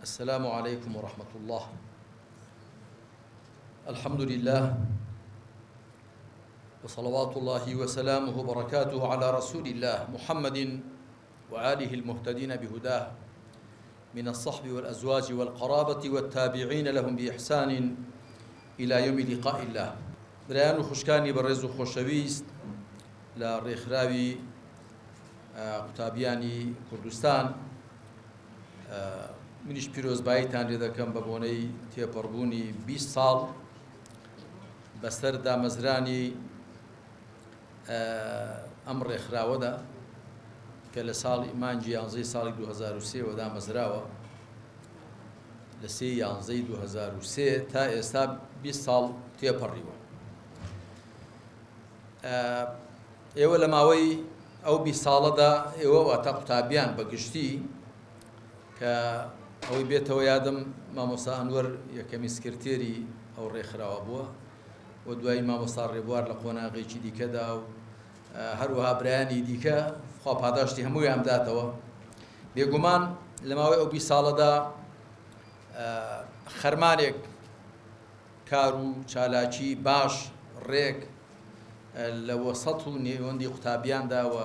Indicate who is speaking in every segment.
Speaker 1: السلام عليكم ورحمة الله. الحمد لله وصلوات الله وسلامه وبركاته على رسول الله محمد وآله المهتدين بهداه من الصحب والأزواج والقرابة والتابعين لهم بإحسان إلى يوم لقاء الله. بريان خوشكاني برز خوشويست لا ريخراوي قوتابیانی کوردستان منیش پیرۆزباییتان لێ دەکەم بە بۆنەی تێپەڕبوونی 20 ساڵ بەسەر دامەزرانی ئەم ڕێکخراوەدا کە لە ساڵی مانگی 11 ساڵی 2003 وە دامەزراوە لە 3 2003 تا ئێستا 20 ساڵ تێپەڕیوە. ئێوە لە ماوەی ئەو 20 ساڵەدا ئێوە واتە قوتابیان بەگشتی کە ئەوەی بێتەوە یادم مامۆستا ئەنوەر یەکەمی سکرتێری ئەو ڕێکخراوە بووە و دوایی مامۆستا ڕێبوار لە قۆناغێکی دیکەدا و هەروەها برایانی دیکە خوا پاداشتی هەموویان بداتەوە. بێگومان لە ماوەی ئەو 20 ساڵەدا خەرمانێک کار و چالاکی باش ڕێک لە وەسەط و نێوەندی قوتابیاندا و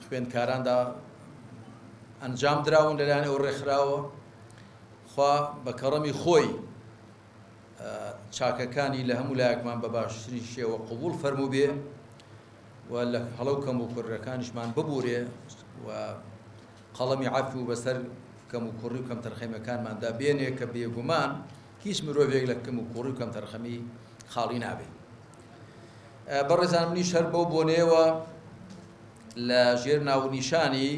Speaker 1: خوێندکاراندا ئەنجام دراون لەلایەن ئەو ڕێکخراوە. خوا بە کەڕەمی خۆی چاکەکانی لە هەموو لایەکمان بە باشترین شێوە قبوڵ فەرموو بێ و لە هەڵەو کەم و کوڕەکانیشمان ببورێ و قەڵەمی عەفو و بەسەر کەم و کوڕی و کەم تەرخەمەکانماندا بێنێ کە بێگومان هیچ مرۆڤێک لە کەم و کوڕی و کەم تەرخەمی خاڵی نابێ. بەڕێزان منیش هەر بەو بۆنەیەوە لە ژێر ناونیشانی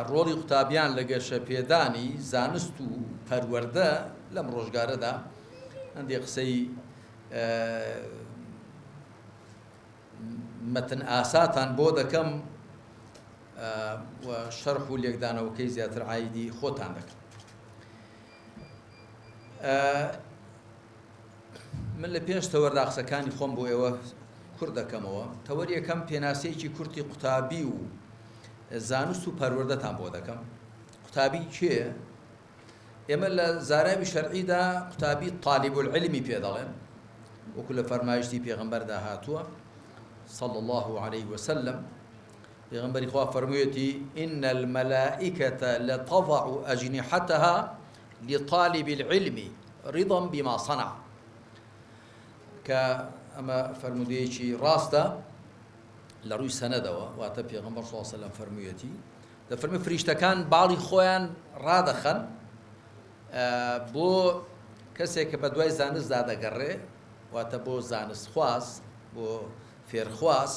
Speaker 1: ڕۆڵی قوتابیان لە گەشەپێدانی زانست و پەروەردە لەم ڕۆژگارەدا هەندێک قسەی مەتن ئاساتان بۆ دەکەم و شەرح و لێکدانەوەکەی زیاتر عایدی خۆتان دەکەم. من لە پێنج تەوەردا قسەکانی خۆم بۆ ئێوە کورد دەکەمەوە. تەوەری یەکەم پێناسەیەکی کورتی قوتابی و زانست و پەروەردەتان بۆ دەکەم. قوتابی کێ؟ ئێمە لە زاراوی شەرعیدا قوتابی طالب العلمی پێ دەڵێن وەکو لە فەرمایشتی پێغەمبەردا هاتووە صلى الله عليه وسلم. پێغەمبەری خوا فەرموویەتی إن الملائكة لتضع أجنحتها لطالب العلم رضا بما صنع. کە ئەمە فەرمودەیەکی ڕاستە لە ڕووی سەنەدەوە واتە پێغەمبەر صلی الله علیه و سلم فەرموویەتی دەفەرمێ فریشتەکان باڵی خۆیان ڕادەخەن بۆ کەسێک کە بە دوای زانستدا دەگەڕێ واتە بۆ زانست خواز بۆ فێرخواز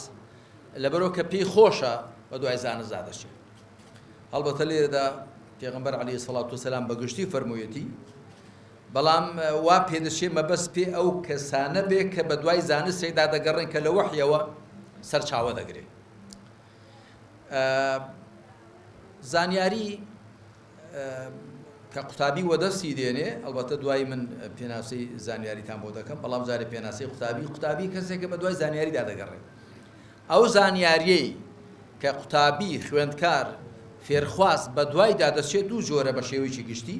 Speaker 1: لەبەرەوە کە پێی خۆشە بە دوای زانستدا دەچێت. هەڵبەتە لێرەدا پێغەمبەر عەلەیهی سەڵات وسەلام بەگشتی فەرموویەتی بەڵام وا پێدەچێ مەبەست پێ ئەو کەسانە بێ کە بە دوای زانستێکدا دەگەڕێن کە لە وەحیەوە سەرچاوە دەگرێت. زانیاری کە قوتابی وەدەستی دێنێ ئەلبەتە دوای من پێناسەی زانیاریتان بۆ دەکەم بەڵام جارێ پێناسەی قوتابی کەسێک کە بە دوای زانیاریدا دەگەڕێت. ئەو زانیاریەی کە قوتابی خوێندکار فێرخواز بە دوایدا دەچێت دوو جۆرە بە شێوەیەکی گشتی،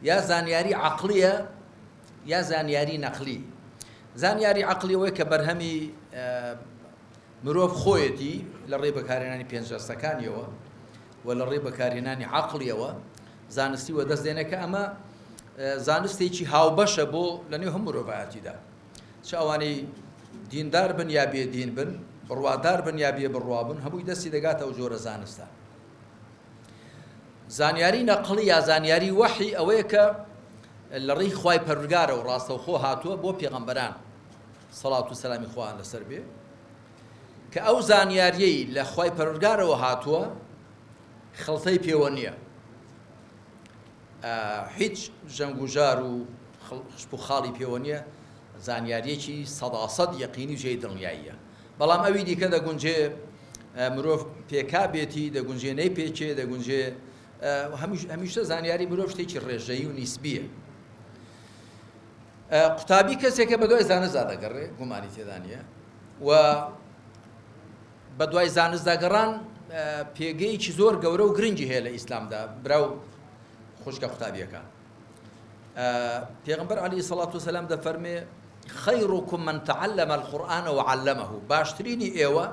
Speaker 1: یا زانیاری عەقلیە یا زانیاری نەقلی. زانیاری عەقلی ئەوەیە کە بەرهەمی مرۆڤ خۆیەتی لە ڕێی بەکارهێنانی پێنجەستەکانیەوە و لە ڕێی بەکارهێنانی عەقلیەوە زانستی وەدەست دێنێ کە ئەمە زانستێکی هاوبەشە بۆ لەنێو هەموو مرۆڤایەتیدا، چ ئەوانەی دیندار بن یا بێدین بن، بڕوادار بن یا بێ بڕوا بن، هەمووی دەستی دەگاتە ئەو جۆرە زانستە. زانیاری نەقڵی یا زانیاری وەحی ئەوەیە کە لە ڕێی خوای پەروەردگارە و ڕاستەوخۆ هاتووە بۆ پێغەمبەران سەڵات و سەلامی خوایان لەسەر بێ کە ئەو زانیاریەی لە خوای پەروەردگارەوە هاتووە خەڵتەی پێوە نییە، هیچ ژەنگ و ژار و خشت و خاڵی پێوە نییە، زانیاریەکی 100% یەقینی و جێی دڵنیاییە. بەڵام ئەوی دیکە دەگونجێ مرۆڤ پێکابێتی، دەگونجێ نەی پێچێ، دەگونجێ هەمیشە زانیاری مرۆڤ شتێکی ڕێژەیی و نیسبیە. قوتابی کەسێکە بە دوای زانستدا دەگەڕێ، گومانی تێدا نییە و بە دوای زانستداگەڕان پێگەیەکی زۆر گەورە و گرنگی هەیە لە ئیسلامدا براو خوشکە قوتابیەکان. پێغەمبەر عەلەیهی سەڵات وسەلام دەفەرمێ خەیڕوکم من تەعەلەمە القورئانە وعەلەمەه، باشترینی ئێوە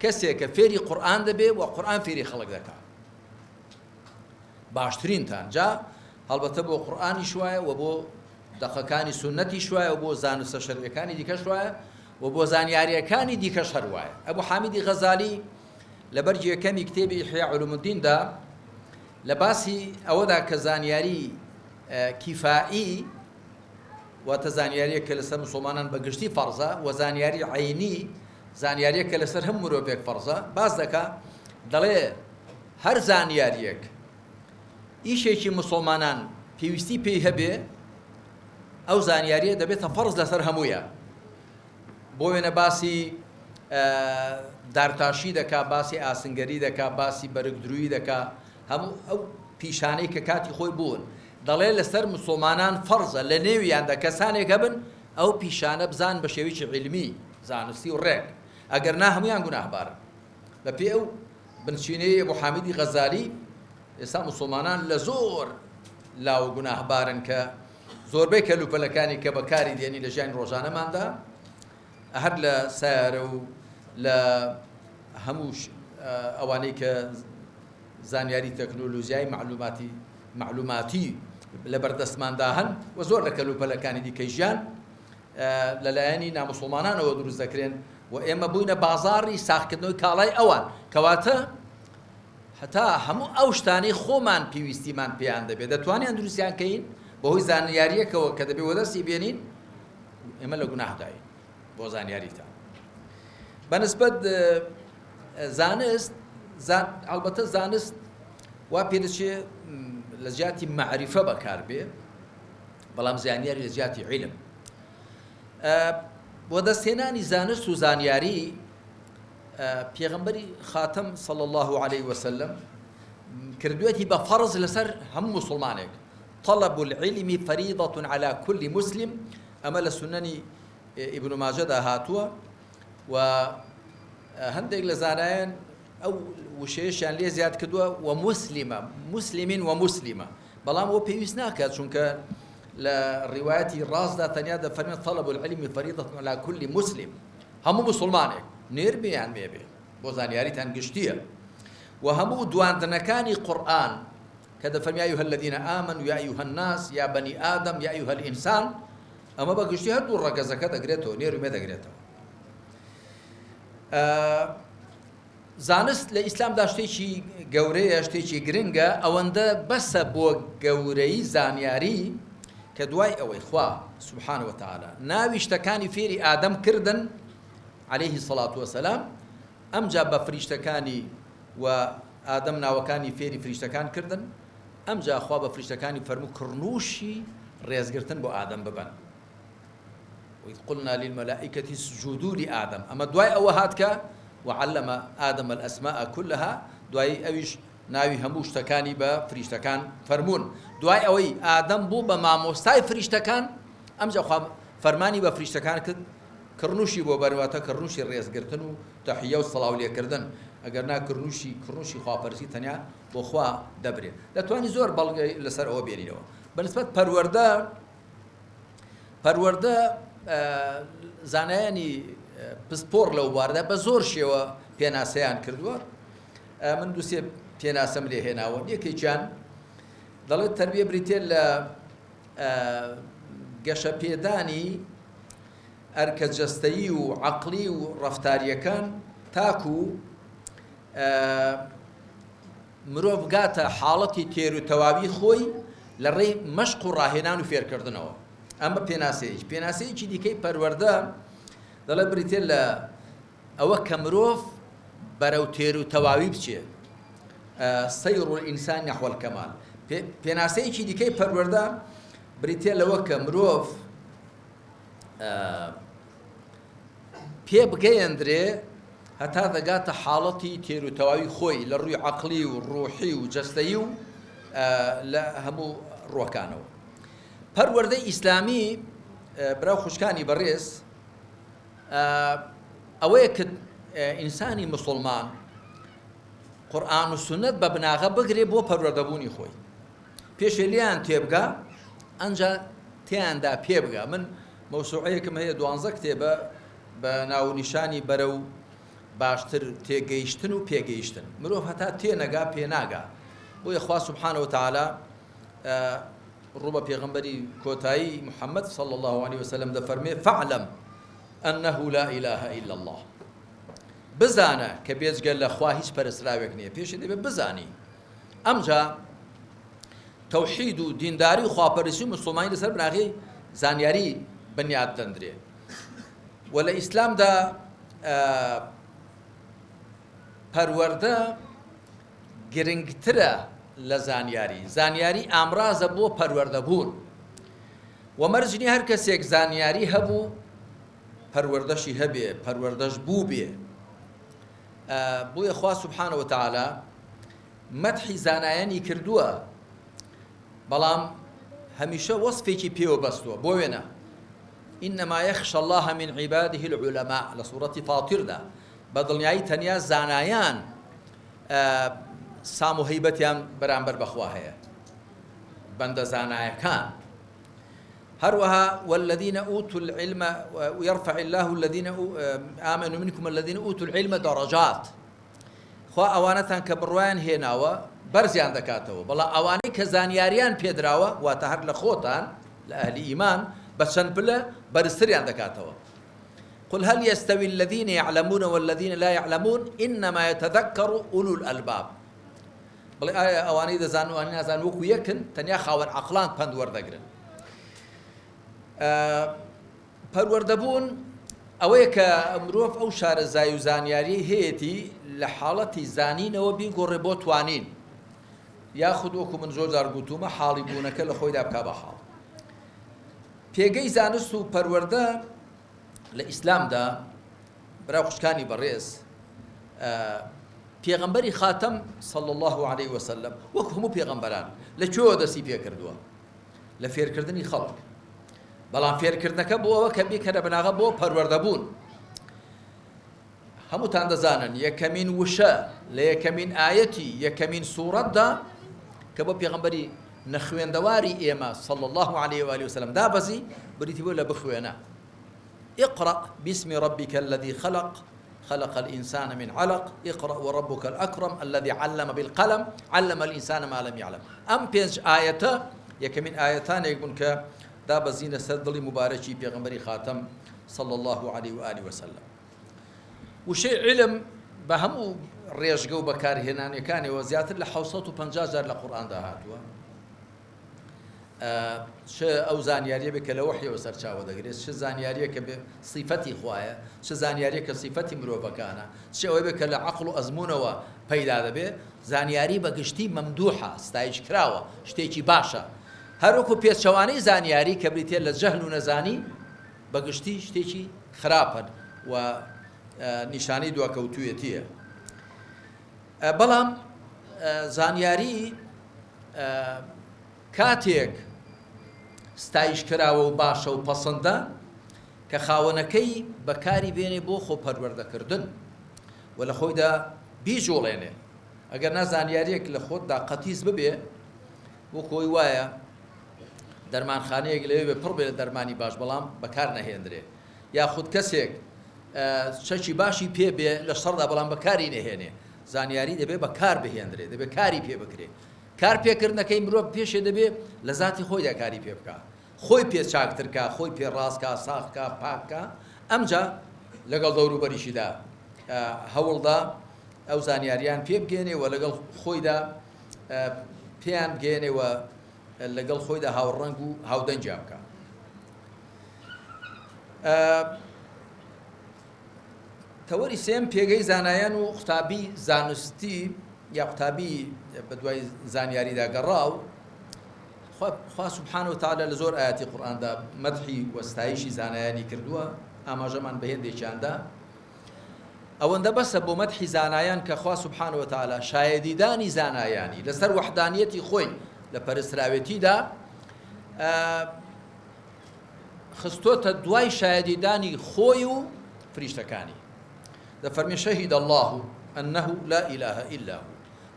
Speaker 1: کەسێک کە فێری قورئان دەبێ و قورئان فێری خەڵک دەکات. باشترینتان جا هەڵبەتە بۆ قورئانی شوایە و بۆ دەقەکانی سونەتی شوایە و بۆ زانستە شەرعیەکانی دیکە شوایە و بۆ زانیاریەکانی دیکەش هەروایە. ئەبوو حامید غەزالی لە بەرجی یەکەمی کتێبی ئیحیا علوم الدیندا لە باسی ئەوەدا کە زانیاری کیفائی واتە زانیاریەک کە لەسەر مسلمانان بەگشتی فەرزە و زانیاری عەینی زانیاریەک کە لەسەر هەموو مرۆڤێک فەرزە باز دەکا دەڵێ هەر زانیاریەک ئیشێکی مسلمانان پێویستی پێی هەبێ ئەو زانیاریە دەبێتە فەرز لەسەر هەموویە. بۆ وێنە باسی دارتاشی دەکا، باسی ئاسنگەری دەکا، باسی بەرگدرویی دەکا، هەموو ئەو پیشانەی کە کاتی خۆی بوون دەڵێ لەسەر مسلمانان فەرزە لە نێویاندا کەسانێک هەبن ئەو پیشانە بزان بە شێوەیەکی عیلمی زانستی و ڕێک، ئەگەر نا هەمویان گوناهبارن. بە پێ ئەو بنچینەی ئەبوو حامید غەزالی ئێستا مسلمانان لە زۆر لاو گوناهبارن کە زۆربەی کەلوپەلەکانی کە بەکاری دێنی لە ژیانی ڕۆژانەماندا هەر لە سایارە و لە هەموو ئەوانەی کە زانیاری تەکنۆلۆژیای معلوماتی لە بەردەستماندا هەن و زۆر لە کەلوپەلەکانی دیکەی ژیان لەلایەنی نامسڵمانانەوە دروست دەکرێن و ئێمە بووینە بازاڕی ساختکردنەوەی کاڵای ئەوان کەواتە هەتا هەموو ئەو شتانەی خۆمان پێویستیمان پێیان دەبێت دەتوانیان دروستیان کەین بەهۆی زانیاریەکەوە کە دەبێت وەدەستی بێنین ئێمە لە گوناهداین بۆ زانیاریتان. بەنسبەت زانست ئەڵبەتە زانست وا پێدەچێ لە جیاتی معریفە بەکار بێ بەڵام زانیاری لە جیاتی عیلم. بۆ دەستهێنانی زانست و زانیاری پێغەمبەری خاتەم صلی الله عليه وسلم کردوێتی بە فەرز لەسەر هەموو مسلمانێک. طلب العلم فريضة على كل مسلم ئەمە لە سونەنی ئیبن ماجەدا هاتووە و هەندێک لە زانایان ئەو وشەیەشیان لێ زیاد کردووە و مسلمین و مسلمە، بەڵام ئەوە پێویست ناکات چونکە لە ڕیوایەتی ڕاستدا تەنیا دەفەرمێت طلب العلم فريضة على كل مسلم، هەموو مسلمانێک نێربیان مێبێ بۆ زانیاریتان گشتیە و هەموو دواندنەکانی قورئان کە دەفەرمی یا ئەیها الذین آمنوا یا ئەیها الناس یا بەنی ئادەم یا ئەیها الئینسان ئەمە بە گشتی هەردوو ڕەگەزەکە دەگرێتەوە نێرومێ دەگرێتەوە. زانست لە ئیسلامدا شتێکی گەورەیە شتێکی گرنگە ئەوەندە بەسە بۆ گەورەی زانیاری کە دوای ئەوەی خوا سبحانه وتعالى ناوی شتەکانی فێری ئادەم کردن عليه الصلاة والسلام ئەمجا بە فریشتەکانی و ئادەم ناوەکانی فێری فریشتەکان کردن ئەمجا خوا بە فریشتەکانی فەرموو کڕنووشی ڕێزگرتن بۆ ئادەم ببەن. وإذ قلنا للملائكة اسجدوا لآدم أما دواي أو هاتك وعلم آدم الأسماء كلها دواي أويش ناوي هموش تكاني بفريشتكان فرمون دواي أوي آدم بو بما مستاي فريشتكان أمجا خوا فرماني بفريشتكان كرنوشي بو برواتا كرنوشي الرئيس قرتنو تحية والصلاة وليه كردن أقرنا كرنوشي خوا فرسي تنيا بو خوا دبري لتواني زور بلغي لسر أو بيني لو بالنسبة پەروەردە زانایانی پسپۆر لەو باردە بە زۆر شێوە پێناسەیان کردووە. من دووسێ پێناسەم لێ هێناوە. یەکێکیان دەڵێت تەربیە بریتێ لە گەشەپێدانی ئەرکەجەستەیی و عەقلی و ڕەفتاریەکان تاکو مرۆڤ بگاتە حاڵەتی تێر و تەواوی خۆی لە ڕێی مەشق و ڕاهێنان و فێرکردنەوە. ئەمە پێناسەیەکی دیکەی پەروەردە دەڵێ بریتێ لە ئەوە کە مرۆڤ بەرەو تێر و تەواوی بچێ سەیر الئینسان نەحو الکەمال. پێناسەیەکی دیکەی پەروەردە بریتێ لەوە کە مرۆڤ پێ بگەیەندرێ هەتا دەگاتە حاڵەتی تێر و تەواوی خۆی لە ڕووی عەقلی و ڕوحی و جەستەیی و لە هەموو ڕووەکانەوە. پەروەردەی ئیسلامی براو خوشکانی بەڕێز ئەوەیە کە ئینسانی مسلمان قورئان و سنت بە بناغە بگرێ بۆ پەروەردەبوونی خۆی پێشێ لیان تێبگا ئەنجا تیاندا پێ بگا من مەوسوعەیەکم هەیە 12 کتێبە بە ناونیشانی بەرە و باشتر تێگەیشتن و پێگەیشتن مرۆڤ هەتا تێنەگا پێناگا بۆیە خوا سبحانه وتعالى ڕوو بە پێغەمبەری کۆتایی محەممەد صلى الله عليه وسلم دەفەرمێ فاعلم أنه لا إله إلا الله بزانە کە بێجگە لە خوا هیچ پەرستراوێک نییە پێشی دەبێت بزانی ئەمجا تەوحید و دینداری و خواپەرستی و مسلمانی لەسەر بناغی زانیاری بنیاد دەندرێ و لە ئیسلامدا پەروەردە گرنگترە لە زانیاری ئامرازە بۆ پەروەردەبوون و مەرجنی هەر کەسێک زانیاری هەبوو پەروەردەشی هەبێ پەروەردەش بوو بێ بۆیە خوا سبحانه وتعالى مەدحی زانایانی کردووە بەڵام هەمیشە وەصفێکی پێوە بەستووە بۆ وێنە إنما يخشى الله من عباده العلماء لسورة فاطر دا بدڵنیایی تەنیا زانایان سام و هەیبەتیان بەرامبەر بەخوا هەیە بەندە زانایەکان هەروەها والذين أوتوا العلم ويرفع الله الذين آمنوا منكم الذين أوتوا العلم درجات خوا ئەوانەتان کە بڕوایان هێناوە بەرزیان دەکاتەوە بەڵام ئەوانەی کە زانیاریان پێدراوە واتە هەر لە خۆتان لە ئەهلی ئیمان بە چەند پلە بەرزتریان دەکاتەوە قل هل يستوي الذين يعلمون والذين لا يعلمون إنما يتذكر أولو الألباب بڵێ ئایا ئەوانەی دەزان و ئەوانەی نازان وەکو یەکن تەنیا خاوەن عەقڵان پند وەردەگرن پەروەردەبوون ئەوەیە کە مرۆڤ ئەو شارەزای و زانیاری هەیەی لە حاڵەتی زانینەوە بیگۆڕێ بۆ توانین یاخود وەکو من زۆر جار گوتومە حاڵی بوونەکە لە خۆیدا بکا بە حاڵ پێگەی زانست و پەروەردە لە ئیسلامدا برا خوشکانی بەڕێز پێغەمبەری خاتەم صلى الله عليه وسلم وەک هەموو پێغەمبەران لەکوێوە دەستی پێ کردووە لە فێرکردنی خەڵک بەڵام فێرکردنەکە بۆ ئەوە کە بیکەرە بناغە بۆ پەروەردەبوون هەمووتان دەزانن یەکەمین وشە لە یەکەمین ئایەتی یەکەمین سوورەتدا کە بۆ پێغەمبەری نەخوێندەواری ئێمە صلى الله عليه وآله وسلم دابەزی بریتی بۆ لە بخوێنە اقرأ باسم ربك الذي خلق الإنسان من علق اقرأ وربك الأكرم الذي علم بالقلم علم الإنسان ما لم يعلم أم بينج آية يكمن آيتان يقولون ك دابزين سدلي مباركي بيغمبري خاتم صلى الله عليه وآله وسلم وشيء علم بهمو ريشقو بكار هناني كان وزيادة لحوصات وبنجاجر لقرآن ده هاتوا ش ئەو زانیاریە بێ کە لە وحیەوە سەرچاوە دەگرێت ش زانیاریە کە صیفەتی خوایە ش زانیاریە کە صیفەتی مرۆڤەکانە ش ئەوەی بێ کە لە عەقڵ و ئەزموونەوە پەیدا دەبێت زانیاری بەگشتی مەمدوحە ستایش کراوە شتێکی باشە هەروەکو پێچەوانەی زانیاری کە بریتێ لە جەهل و نەزانی بەگشتی شتێکی خراپن و نیشانەی دواکەوتوویەتیە بەڵام زانیاری کاتێک ستایش کراوە و باشە و پەسەندە کە خاوەنەکەی بەکاری بێنێ بۆ خۆپەروەردەکردن و لە خۆیدا بیجۆڵێنێ ئەگەر نازانیاریەک لە خۆتدا قەتیز ببێ بۆ خۆی وایە دەرمانخانەیەک لەوێ بێ پڕ بێ لە دەرمانی باش بەڵام بەکار نەهێنرێ یاخود کەسێک شەکی باشی پێ بێ لە شەڕدا بەڵام بەکاری نەهێنێ زانیاری دەبێ بەکار بهێنرێ دەبێ کاری پێ بکرێ کار پێکردنەکەی مرۆڤ پێشێ دەبێ لە ذاتی خۆیدا کاری پێ بکە خۆی پێ چاکترکە خۆی پێ ڕاستکە ساختکە پاککە ئەمجا لەگەڵ دەوروبەریشیدا هەوڵدا ئەو زانیاریان پێ بگێنێ و لەگەڵ خۆیدا پێیان بگێنێ و لەگەڵ خۆیدا هاوڕەنگ و هاودەنجیا بکە تەوەری سێم پێگەی زانایان و قوتابی زانستی یا قوتابی بە دوای زانیاریدا گەڕاو خوا سبحانه وتعالى لە زۆر ئاەتی قورئاندا مەدحی وەستایشی زانایانی کردووە ئاماژەمان بە هێندێکیاندا ئەوەندە بەسە بۆ مەدحی زانایان کە خوا سبحانه وتعالى شایەدیدانی زانایانی لەسەر وەحدانیەتی خۆی لە پەرستراوێتیدا خستۆتە دوای شایەدیدانی خۆی و فریشتەکانی دەفەرمێ شەهید الله أنه لا إله إلا هو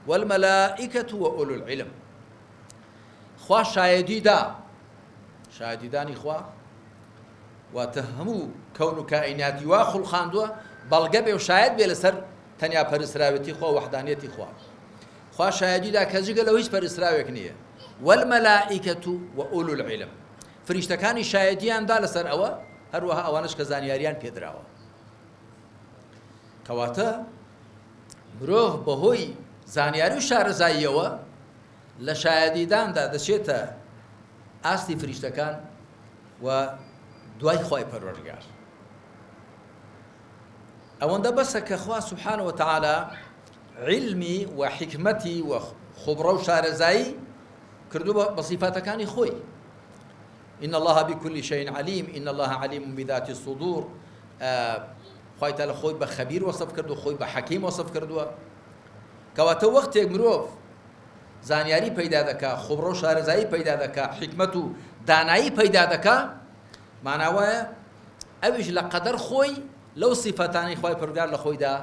Speaker 1: والملائكة وأولو العلم. خوا شاهدي دا شاهدي داني خوا واتهموا كون كائنات واخل خاندوا بلغبه وشاهد بي لسر تنيا پرسراويتي خوا وحدانيتي خوا شاهدي دا كزيغ لو هيچ پرسراويك نيه. والملائكة وأولو العلم فريشتكاني شاهديان دا لسر أوا هروها أوانش كزانياريان بيدراوا كواتا مروف بهوي زانياري وشارزايوا لشاهديدان دا دشيتا ئاستی فریشتەکان و دوای خوای پەروەردگار. ئەوەندە بەسە کە خوا سوبحانە وتەعالە علمی و حکمەتی و خوبڕە و شارەزایی کردووە بە صیفاتەکانی خۆی. إن الله بكل شيء عليم إن الله عليم بذات الصدور. خوای تەعالە خۆی بە خەبیر وەسف کردو، خۆی بە حەکیم وەسف کردووە. کەواتە وەختێک مرۆڤ زانیاری پەیدا دەکا، خوبڕە و شارەزایی پەیدا دەکا، حکمت و دانایی پەیدا دەکا، ماناوایە ئەویش لە قەدەر خۆی لەو صیفەتانی خوای پەروەردگار لە خۆیدا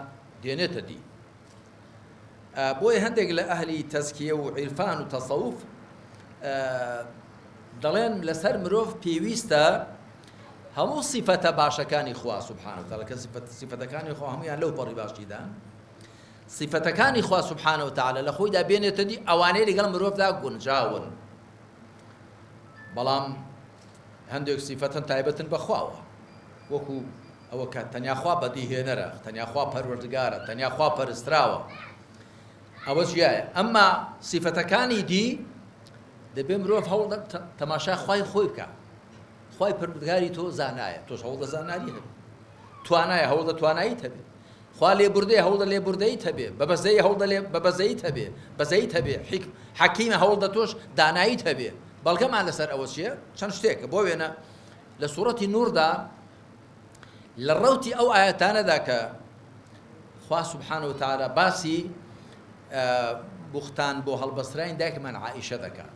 Speaker 1: دێنێتە دی. بۆیە هەندێک لە ئەهلی تەزکیە و عیرفان و تەسەووف دەڵێن لەسەر مرۆڤ پێویستە هەموو صیفەتە باشەکانی خوا سوبحانە وتەعالە کە صیفەتەکانی خوا هەموویان لەو پەڕی باشیدان، صیفەتەکانی خوا سوبحانە وتەعالە لە خۆیدا بێنێتە دی، ئەوانەی لەگەڵ مرۆڤدا گونجاون. بەڵام هەندێک صیفەتەن تایبەتن بە خواوە، وەکو ئەوە کە تەنیا خوا بەدیهێنەرە، تەنیا خوا پەروەردگارە، تەنیا خوا پەرستراوە، ئەوە جیایە. ئەمما صیفەتەکانی دی دەبێ مرۆڤ هەوڵ تەماشا خوای خۆی بکە. خوای پەروەردگاری تۆ زانایە، تۆش هەوڵ دە زانایی هەبێ، توانایە هەوڵ دە تواناییت هەبێ، خوا لێبوردەیە هەوڵ دە لێبوردەیت هەبێ، بەبەزەی هەوڵ دە بەبەزەیت هەبێ، بەزەیت هەبێ، حەکیمە هەوڵ دە تۆش داناییت هەبێ. بەڵگەمان لەسەر ئەوە چییە؟ چەند شتێکە. بۆ وێنە لە سوورەتی نووردا لە ڕەوتی ئەو ئاەتانەدا کە خوا سوبحانە وتەعالە باسی بوختان بۆ هەڵبەستراین دایکمان عائیشە دەکات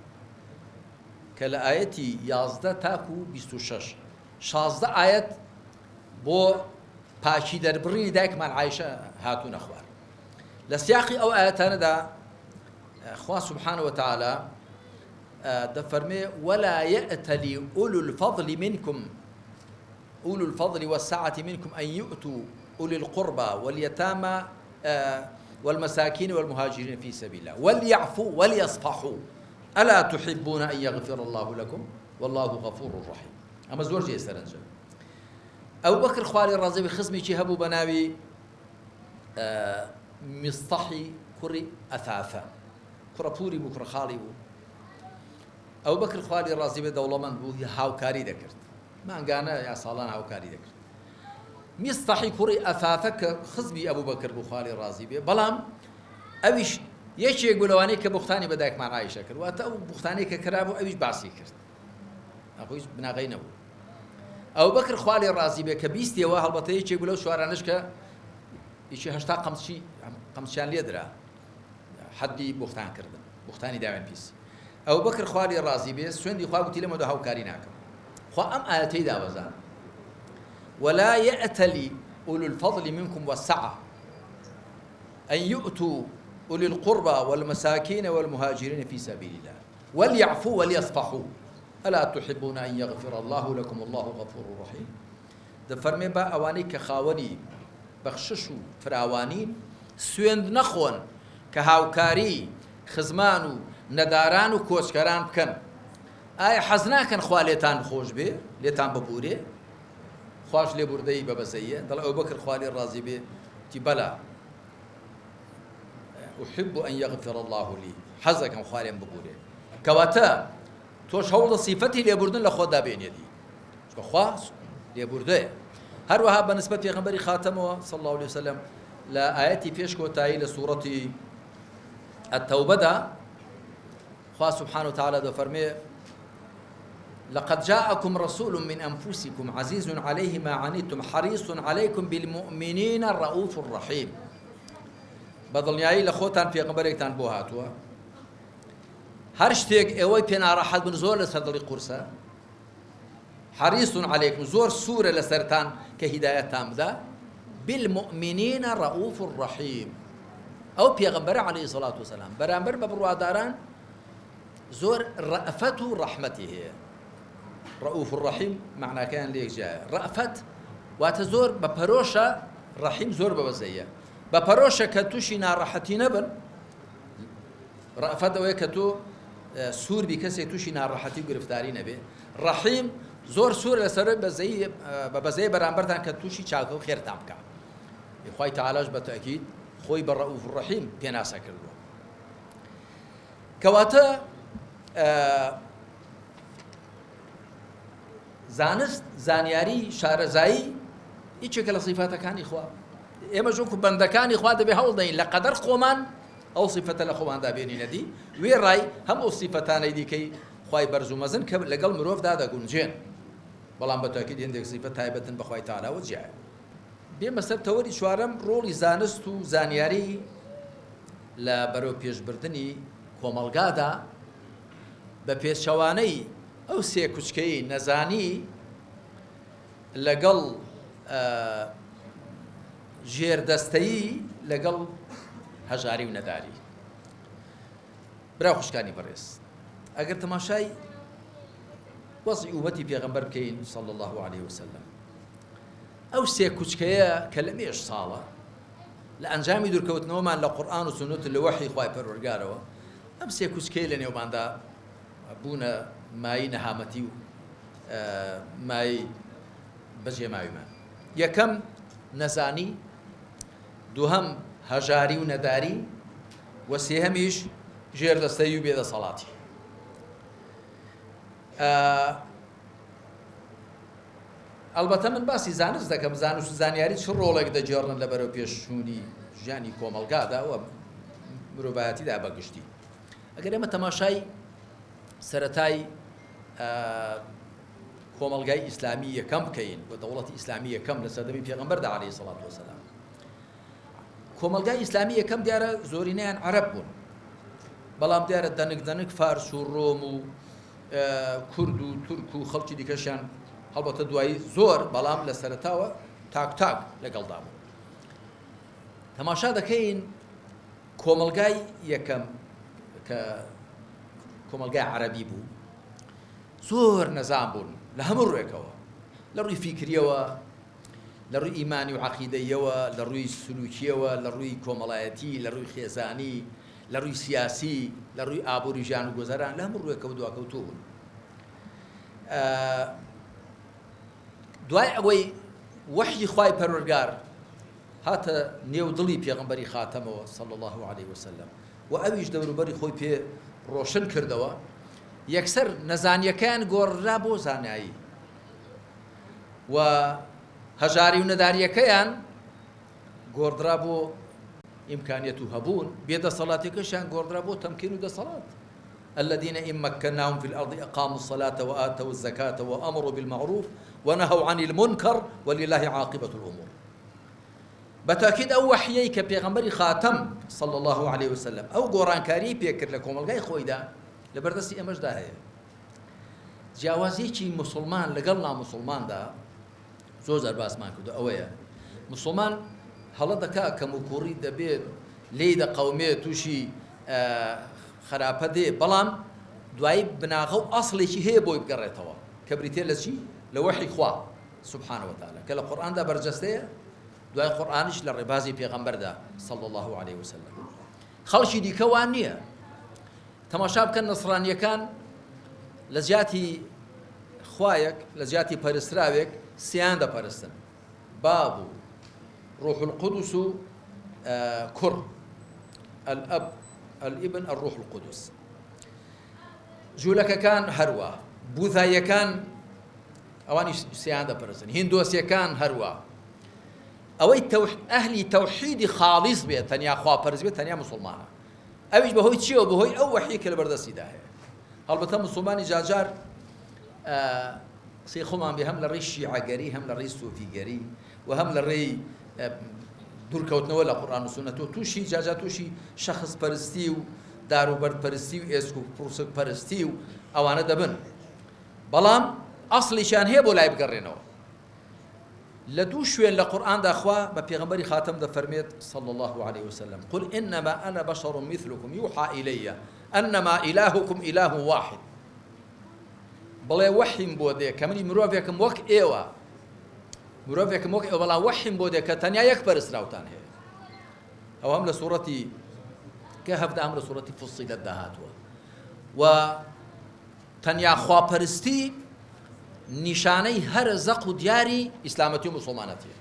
Speaker 1: کە لە ئاەتی 11 تاکو 26 16 ئاەت بۆ پاکی دەربڕینی دایکمان عائیشە هاتوونە خوار. لە سیاقی ئەو ئاەتانەدا خوا سوبحانە وتەعالە دەفەرمێ ولا يأتلي أولو الفضل والسعة منكم أن يؤتوا أولي القربى واليتامى والمساكين والمهاجرين في سبيل الله وليعفوا وليصفحوا ألا تحبون أن يغفر الله لكم والله غفور رحيم. أما زۆر جێ سەرنجە. ئەبوو بەکر خواری ڕازی خزمێکی هەبوو بە ناوی میستەحی کوڕی ئەثاثە، کوڕە پووری بوو، کوڕە خاڵی بوو. ئەبوو بەکر خواری ڕازی بێ دەوڵەمەند بوو، هاوکاری دەکرد، مانگانە یا ساڵان هاوکاری دەکرد. میستەحی کوڕی ئەثاثە کە خزمی ئەبوو بەکر بوو خواری ڕازی بێ، بەڵام ئەویش یەکێک بوو لەوانەی کە بوختانی بە دایکمان عایشە کرد، واتە ئەو بوختانەی کە کرابوو ئەویش باسی کرد، ئەخۆیش بناغەی نەبوو. ئەو بەکر خوالی ڕازی بێ کە بیستیەوە هەڵبەتە یەکێک بوو لەو شوارانش کە هیچی 80 قەمچیان لێدرا حەدی بوختان کردن، بوختانی داوێن پیس. ئەو بەکر خوالی ڕازی بێ سوێندی خوا گوتی لەمەدا هاوکاری ناکەم. خوا ئەم ئاەتەی دابەزان ولا يأتلي أولو الفضل منكم والسعة أن يؤتوا أولي القربى والمساكين والمهاجرين في سبيل الله وليعفوا وليصفحوا ألا تحبون أن يغفر الله لكم والله غفور رحيم. دەفەرمێ بە ئەوانەی کە خاوەنی بەخشش و فراوانین سوێند نەخۆن کە هاوکاری خزمان و نەداران و کۆچکەران بکەن. ئایا حەز ناکەن خوا لێتان خۆش بێ، لێتان ببورێ، خوش لێبوردەی بەبەزەیە؟ دەڵێ ئەو بەکر خوالی ڕازی بێ تی بەلا أحب أن يغفر الله لي، حەز دەکەم خوا لێم ببورێ. کەواتە تۆش هەوڵ دە صیفەتی لێبوردن لە خۆت دابێنێتی، چونکە خوا لێبوردەیە. هەروەها بەنسبەت پێغەمبەری خاتەمەوە صلی الله عليه وسلم لە ئاەتی پێش کۆتایی لە سوورەتی التەوبەدا خوا سبحانه وتعالى دەفەرمێ لقد جاءكم رسول من أنفسكم عزيز عليه ما عنتم حريص عليكم بالمؤمنين الرؤوف الرحيم. بەدڵنیایی لە خۆتان پێغەمبەرێکتان بۆ هاتووە، هەر شتێک ئێوەی پێ ناڕەحەت بن زۆر لەسەر دڵی قورسە، حريص عليكم زۆر سوورە لەسەرتان کە هیدایەتتان بدا، بالمؤمنين الرؤوف الرحيم، ئەو پێغەمبەر عەلەیهی سەڵات وسەلام بەرامبەر بە بڕواداران زۆر ڕەئەفەت و ڕەحمەتی هەیە. ڕەئوف ڕەحیم معناکەیان لێک جایە. ڕەئەفەت واتە زۆر بە پەرۆشە، ڕەحیم زۆر بەبەزەیە. بە پەرۆشە کە تووشی ناڕەحەتی نەبن. ڕەئەفەت ئەوەیە کە تۆ سووربی کەسێک تووشی ناڕەحەتی و گرفتاری نەبێ. ڕەحیم زۆر سوور لەسەر بە بەزەی بەرامبەرتان کە تووشی چاکە و خێرتان بکە. خوای تەعالاش بە تەئکید خۆی بە ڕەئوف ڕەحیم پێناسە کردووە. کەواتە زانست زانیاری شارەزایی هیچێکە لە صیفاتەکانی خوا. ئێمە ژووکو بەندەکانی خوا دەبێ هەوڵ دەین لە قەدەر خۆمان ئەو صیفەتە لە خۆماندا بێنینەدی وێ ڕای هەم ئەو صیفەتانەی دیکەی خوای بەرز و مەزن کە لەگەڵ مرۆڤدا دەگونجێن، بەڵام بە تاکید هێندێک صیفەت تایبەتن بە خوای تەعالا جیایە. بێمە سەر تەوەری چوارەم ڕۆڵی زانست و زانیاری لە بەرەو پێشبردننی کۆمەڵگادا بە پێچەوانەی ئەو سێ کوچکەی نەزانی لەگەڵ ژێردەستەیی لەگەڵ هەژاری و نەداری. برا خوشکانی بەڕێز، ئەگەر تەماشای وەزعی ئومەتی پێغەمبەر بکەین صلی الله علیه وسلم، ئەو سێ کوچکەیە کە لە مێژ ساڵە لە ئەنجامی دوورکەوتنەوەمان لە قورئان و سنت لە وەحی خوای پەروەردگارەوە، ئەم سێ کوچکەی لە نێوماندا بوونە مای نەهامەتی و مای بەجێماویمان. یەکەم نەزانی، دووهەم هەژاری و نەداری، و سێهەمیش ژێردەستەی و بێدەسەڵاتی. ئەلبەتە من باسی زانست دەکەم، زانست و زانیاری چ ڕۆڵێک دەجێڕن لە بەرەو پێشچوونی ژیانی کۆمەڵگادا و مرۆڤایەتیدا بەگشتی. ئەگەر ئێمە تەماشای سەرەتای کۆمەڵگای ئیسلامی یەکەم بکەین و دەوڵەتی ئیسلامی یەکەم لە سەردەمی پێغەمبەردا عەلەیهی سەڵات وەسەلام، کۆمەڵگای ئیسلامی یەکەم دیارە زۆرینەیان عەرەب بوون، بەڵام دیارە دەنگ فارس و ڕۆم و کورد و تورک و خەڵکی دیکەشیان هەڵبەتە دوایی زۆر، بەڵام لە سەرەتاوە تاک لەگەڵدا بوو. تەماشا دەکەین کۆمەڵگای یەکەم کە کۆمەلگای عەرەبی بوو، زۆر نەزان بوون لە هەموو ڕوێکەوە، لە ڕووی فیکریەوە، لە ڕووی ئیمانی و عەقیدەیەوە، لە ڕووی سلوکیەوە، لە ڕووی کۆمەڵایەتی، لە ڕووی خێزانی، لە ڕووی سیاسی، لە ڕووی ئابووری ژیان و گۆزەران، لە هەموو ڕوێکەوە دواکەوتوو بوون. دوای ئەوەی وەحی خوای پەروەردگار هاتە نێودڵی پێغەمبەری خاتەمەوە صلی الله علیه وسلم و ئەویش دەوروبەری خۆی پێ ڕۆشن کردەوە، یەکسەر نەزانیەکان گۆڕرا بۆ زانایی و هەژاری و نەداریەکەیان گۆڕدرا بۆ ئیمکانیەت و هەبوون، بێدەسەڵاتیەکەشیان گۆڕدرا بۆ تەمکین و دەسەڵات. الذين إن مكناهم في الأرض أقاموا الصلاة وآتوا الزكاة وأمروا بالمعروف ونهوا عن المنكر ولله عاقبة الأمور. بتأكيد أو وحيي كبيغمبري خاتم صلى الله عليه وسلم أو قرآن كريم بيكر لكم الجاي خويدا لبردستي أمش ده هي جوازي شيء مسلمان لقلنا مسلمان ده زوجر باس ما كده أويا مسلمان هلا دكا كمكوري دبيت ليدا قومية توشي خرابه دي بلام دوای بناغو اصلي شي هي بو بقريتوا كبريتي لشي لوحي خوا سبحانه وتعالى كلا القران ده برجسته دوای قرانش للربازي پیغمبر ده صلى الله عليه وسلم خلشي دي كوانيه تماشاب كان نصرانيه كان لزياتي خوايك لزياتي پرستراويك سيان ده پرستن بابو روح القدس كر الاب الابن الروح القدس جولك كان هروا بوذايا كان اواني سياده برسن هندوسيا كان هروا اوي اهلي توحيد خالص بيه تنيا خوا برز بيه تنيا مسلمانه اويش بهوي تشيو بهوي او وحي كل بردسي ده هلبته مسلماني جاجار سيخومان بهم لري الشيعة هم لري الصوفي قري وهم لري دورکەوتنەوە ولا قرآن و سنة توشي جاجا توشي شخص پرستی و داروبەر پرستی و ئێسک و پرسک پرستی و ئەوانە دەبن، بەڵام ئەسڵیشان هەیە بۆ لای بگەڕێنەوە. لدو شوين لقرآن دا أخوة ببيغمبري خاتم دا فرميت صلى الله عليه وسلم قل إنما أنا بشر مثلكم يوحى إلي أنما إلهكم إله واحد بلا وحي بودي كمني مروفيكم وك إيوا مروفيكم وك إيوا بلا وحي بودي كتنيا يكبر إسراوتان هي أو هم لسورتي كهف دا هم لسورتي فصيلة دهاتوا و تنيا خوا پرستی نیشانەی هەر زەق و دیاری ئیسلامەتی و موسڵمانەتیە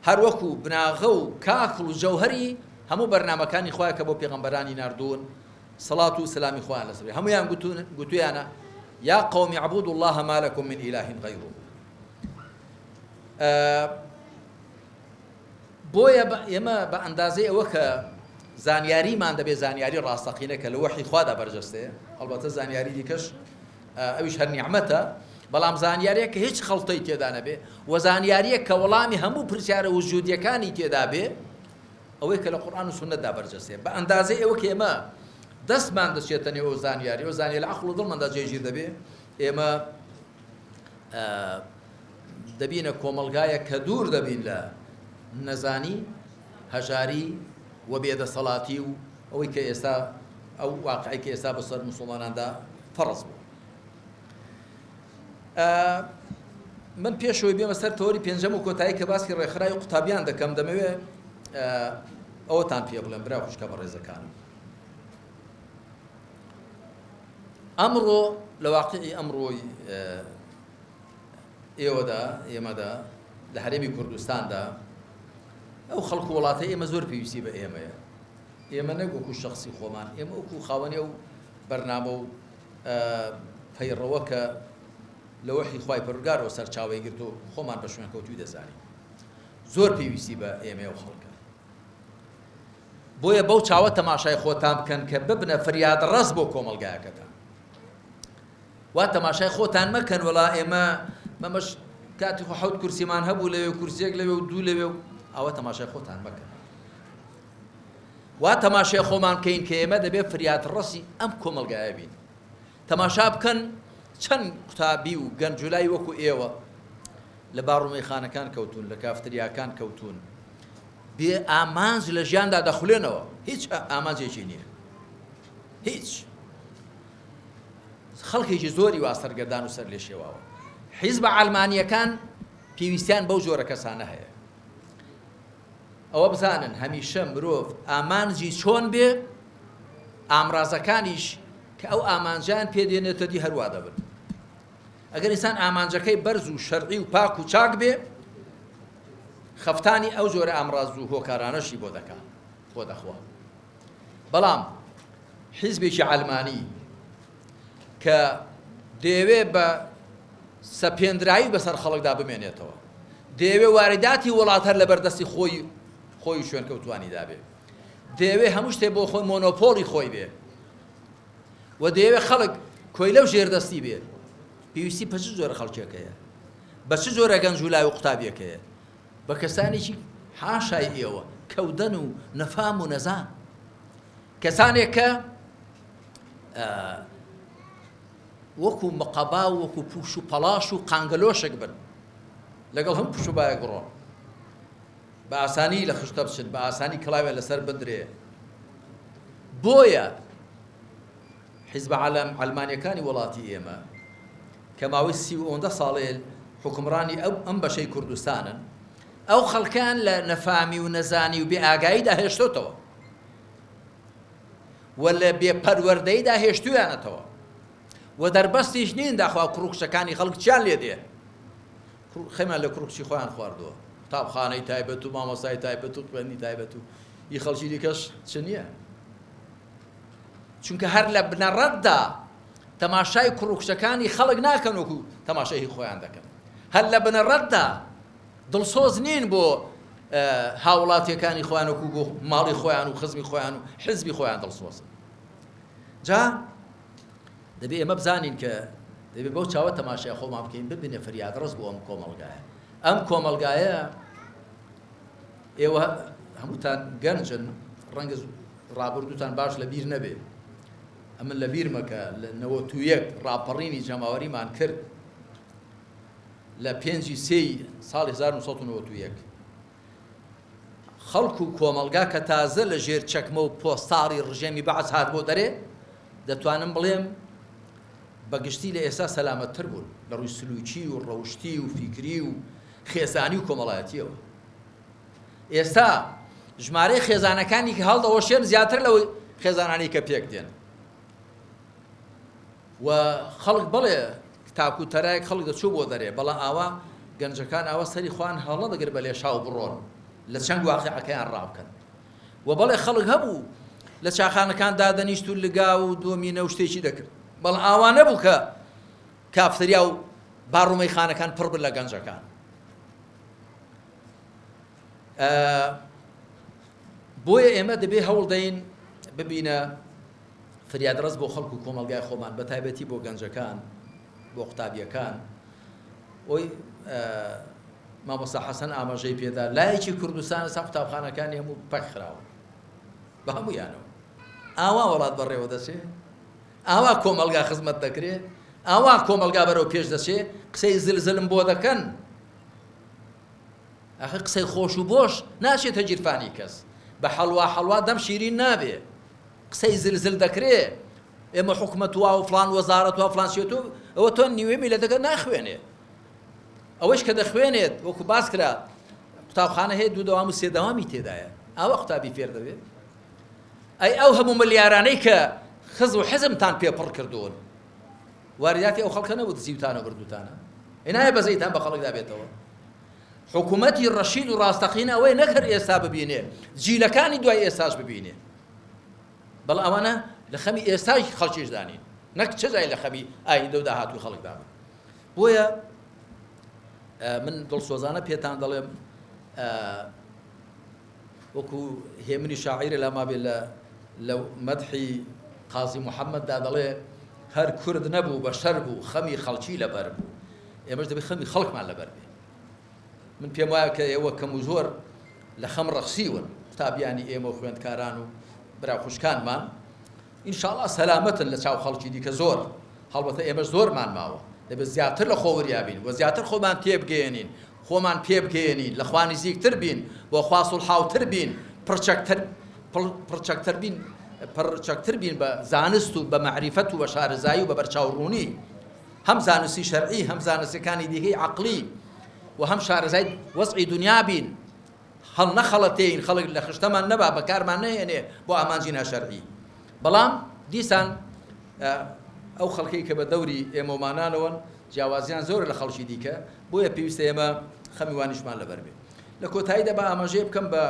Speaker 1: هەر وەکو بناغە و کاکڵ و جەوهەری هەموو بەرنامەکانی خۆیان کە بۆ پێغەمبەرانی ناردوون سەڵات و سەلامی خۆیان لەسەر هەمویان گوتویانە یا قەومی عەبودوا الله ما لەکم من ئیلاهین غەیڕوه بۆیە ئێمە بە ئەندازەی ئەوە کە زانیاریمان دەبێت زانیاری ڕاستەقینە کە لە وەحی خوادا بەرجەستەیە ئەڵبەتە زانیاری دیکەش ئەویش هەر نیعمەتە بەڵام زانیاریە کە هیچ خەڵتەی تێدا نەبێ و زانیاریە کە وەڵامی هەموو پرسیارە وجودیەکانی تێدا بێ ئەوەی کە لە قورئان و سوننەتدا بەرجەستەیە بە ئەندازەی ئەوە کە ئێمە دەستمان دەچێتە نێو زانیاری و زانیاری لە عەقڵ و دڵماندا جێگیر دەبێ ئێمە دەبینە کۆمەلگایە کە دوور دەبین لە نەزانی هەژاری و بێدەسەڵاتی و ئەوەی کە ئێستا ئەو واقعی کە ئێستا بەسەر موسڵماناندا فەرز بوو من پێشەوەی بێمە سەر تەوەری پێنجەم و کۆتایی کە باسی ڕێکخراوی قوتابیان دەکەم دەمەوێت ئەوەتان پێ بڵێم برا خوشکە بە ڕێزەکانم ئەمڕۆ لە واقعی ئەمڕۆی ئێمەدا لە هەرێمی کوردستاندا ئەو خەڵک و وڵاتەی ئێمە زۆر پێویستی بە ئێمەیە ئێمە نەگوکو شخصی خۆمان ئێمە وەکو خاوەنی ئەو بەرنامە و پەیڕەوە کە لە وەحی خوای پەروەردگارەوە سەرچاوەی گرت و خۆمان بە شوێن کەوتووی دەزانین زۆر پێویستی بە ئێمە و خەڵکە بۆیە بەو چاوە تەماشای خۆتان بکەن کە ببنە فریاد ڕەس بۆ کۆمەلگایەکەتان وا تەماشای خۆتان مەکەن وەڵا ئێمە مەمەش کاتی خۆ حەوت کورسیمان هەبوو لەوێ کورسیەک لەوێ و دوو لەوێ و ئەوە تەماشای خۆتان مەکەن وا تەماشای خۆمان بکەین کە ئێمە دەبێت فریاد ڕەسی ئەم کۆمەلگایە بین تەماشا بکەن چەند قوتابی و گەنجولای وەکو ئێوە لە باڕومەیخانەکان کەوتون لە کافتریاکان کەوتون بێ ئامانج لە ژیاندا دەخولێنەوە هیچ ئامانجێکی نییە هیچ خەڵکێکی زۆری وا سەرگەردان و سەر لێ شێواوە حیزبە عەلمانیەکان پێویستیان بەو جۆرە کەسانە هەیە ئەوە بزانن هەمیشە مرۆڤ ئامانجی چۆن بێ ئامرازەکانیش کە ئەو ئامانجیان پێدێنێتە دی هەروە دەبن ئەگەر ئینسان ئامانجەکەی بەرز و شەرعی و پاک و چاک بێ خەفتانی ئەو جۆرە ئامراز و هۆکارانەشی بۆ دەکات بۆ دەخوا بەڵام حیزبێکی عەلمانی کە دەیەوێ بە سەپێندرایی بەسەر خەڵکدا بمێنێتەوە دەیەوێ وارداتی وڵات هەر لە بەردەستی خۆی شوێن کەوتوانی دابێ دەیەوێ هەموو شتێ بۆ خۆی مۆنۆپۆلی خۆی بێ و دەیەوێ خەڵک کۆی لەو ژێردەستی بێت پێویستی بە چ جۆرە خەڵکێکەیە بە چ جۆرە گەنجولای و قوتابیەکەیە بە کەسانێکی حاشای ئێوە کەودەن و نەفام و نەزان کەسانێک کە وەکو مەقەبا و وەکو پوش و پەلاش و قانگەلۆشێک بن لەگەڵ هەم پوش و بایەک ڕۆن بە ئاسانی لە خشتە بچن بە ئاسانی کڵاوێن لەسەر بدرێ بۆیە حیزبە عەلمانیەکانی وڵاتی ئێمە کە ماوەی 30 ساڵێ حکمڕانی ئەم بەشەی کوردستانن ئەو خەڵکان لە نەفامی و نەزانی و بێئاگاییدا هێشتۆتەوە و لە بێپەروەردەییدا هێشتویانەتەوە و دەربەستیش نین داخوا کوڕکشەکانی خەڵک چیان لێ دێ خەیمان لە کوڕکشی خۆیان خواردووە قوتابخانەی تایبەت و مامۆستای تایبەت و خوێندنی تایبەت و هی خەڵکی دیکەش چ نییە چونکە هەر لە بنەڕەتدا تەماشای کوڕکشەکانی خەڵک ناکەن وەکو تەماشای خۆیان دەکەن هەر لە بنەڕەتدا دڵسۆز نین بۆ هاوڵاتیەکانی خۆیان وەکو بۆ ماڵی خۆیان و خزمی خۆیان و حزبی خۆیان دڵسۆزن جا دەبێ ئێمە بزانین کە دەبێ بەو چاوە تەماشای خۆمان بکەین ببینێ فریاد ڕەس بۆ ئەم کۆمەڵگایە ئەم کۆمەڵگایە ئێوە هەمووتان گەنجن ڕەنگە ڕابردووتان باش لە بیر نەبێ ئەمن لە بیرمەکە لە 91 ڕاپەڕینی جەماوەریمان کرد لە 5 ساڵی 1991 خەڵک و کۆمەلگا کە تازە لە ژێر چەکمە و پۆستاڵی ڕژێمی بەعەز هات بۆ دەرێ دەتوانم بڵێم بەگشتی لە ئێستا سەلامەتتر بوون لە ڕووی سلوکی و ڕەوشتی و فیکری و خێزانی و کۆمەڵایەتیەوە. ئێستا ژمارەی خێزانەکانی کە هەڵدەوەشێن زیاتر لەوەی خێزانانی کە پێک دێن و خەڵک بڵێ تاکو تەرایەک خەڵک دەچوو بۆ دەرێ بەڵام ئاوا گەنجەکان ئاوا سەری خوان هەڵە دەگرێت بە لێشا و بڕۆن لە چەند واقعەکەیان ڕابکەن و بەڵێ خەڵک هەبوو لە چاخانەکان دادەنیشت و لگا و دۆمینە و شتێکی دەکرد بەڵام ئاوا نەبوو کە کافتریا و باڕومەی خانەکان پڕ بن لە گەنجەکان. بۆیە ئێمە دەبێ هەوڵ دەین ببینە فریادڕست بۆ خەڵک و کۆمەلگای خۆمان بە تایبەتی بۆ گەنجەکان بۆ قوتابیەکان ئۆی مامۆستا حەسەن ئاماژەی پێدا لایەکی کوردستان سا قوتابخانەکانی هەموو پەک خراوە بە هەموویانەوە ئاوا وڵات بەڕێوە دەچێ ئاوا کۆمەلگا خزمەت دەکرێت ئاوا کۆمەلگا بەرەو پێش دەچێ قسەی زلزلم بۆ دەکەن ئەخە قسەی خۆش و بۆش ناچێتە گیرفانی کەس بە حەڵوا دەم شیرین نابێ قسەی زلزل دەکرێ ئێمە حکومەت وا و فلان وەزارەت وا فلان شێت و ئەوە تۆ نیوێ میلەتەکە ناخوێنێ ئەوەش کە دەخوێنێت وەکو باس کرا قوتابخانە هەیە 2 دەوام و 3 دەوامی تێدایە ئاوا قوتابی فێر دەبێت ئەی ئەو هەموو ملیارانەی کە خز و حزمتان پێپڕ کردوون وارداتی ئەو خەڵکە نەبوو دزیوتانە بردوتانە ئێنایە بەزەیتان بە خەڵک دابێتەوە حکوومەتی ڕەشید و ڕاستەقینە ئەوەی نەکرد ئێستا ببینێ جیلەکانی دوای ئێستاش ببینێ بەڵام ئەوانە لە خەمی ئێستای خەڵکیش دانین نەک چه جای لە خەمی ئایندە و داهاتووی خەڵک دابن. بۆیە من دڵسۆزانە پێتان دەڵێم وەکو هێمنی شاعیرە لە مابێ لە مەدحی قازی محەممەددا دەڵێ هەر کورد نەبوو بە شەر بوو خەمی خەڵکی لەبەر بوو ئێمەش دەبێت خەمی خەڵکمان لەبەر بێ. من پێم وایە کە ئێوە کەم و زۆر لە خەم ڕەخسیون قوتابیانی ئێمە و خوێندکاران و برا خوشکانمان ئینشاءڵڵا سەلامەتن لە چاو خەڵکی دیکە زۆر هەڵبەتە ئێمەش زۆرمان ماوە دەبێت زیاتر لە خۆوەریا بین و زیاتر خۆمان تێبگەێنین خۆمان پێبگەێنین لە خوا نزیکتر بین بۆ خوا سوڵحاوتر بین پڕچەکتر بین بە زانست و بە مەعریفەت و بە شارەزایی و بە بەرچاوڕوونی هەم زانستی شەرعی هەم زانستەکانی دیکەی عەقلی و هەم شارەزای وەزعی دنیا بین هەڵ نەخەڵەتێین خەڵک لە خشتەمان نەبا بەکارمان نەهێنێ بۆ ئامانجی ناشەرعی بەڵام دیسان ئەو خەڵکەی کە بە دەوری ئێمەمانانەوەن جیاوازیان زۆر لە خەڵکی دیکە بۆیە پێویستە ئێمە خەمی وانیشمان لەبەر بێت. لە کۆتاییدا بە ئاماژەیە بکەم بە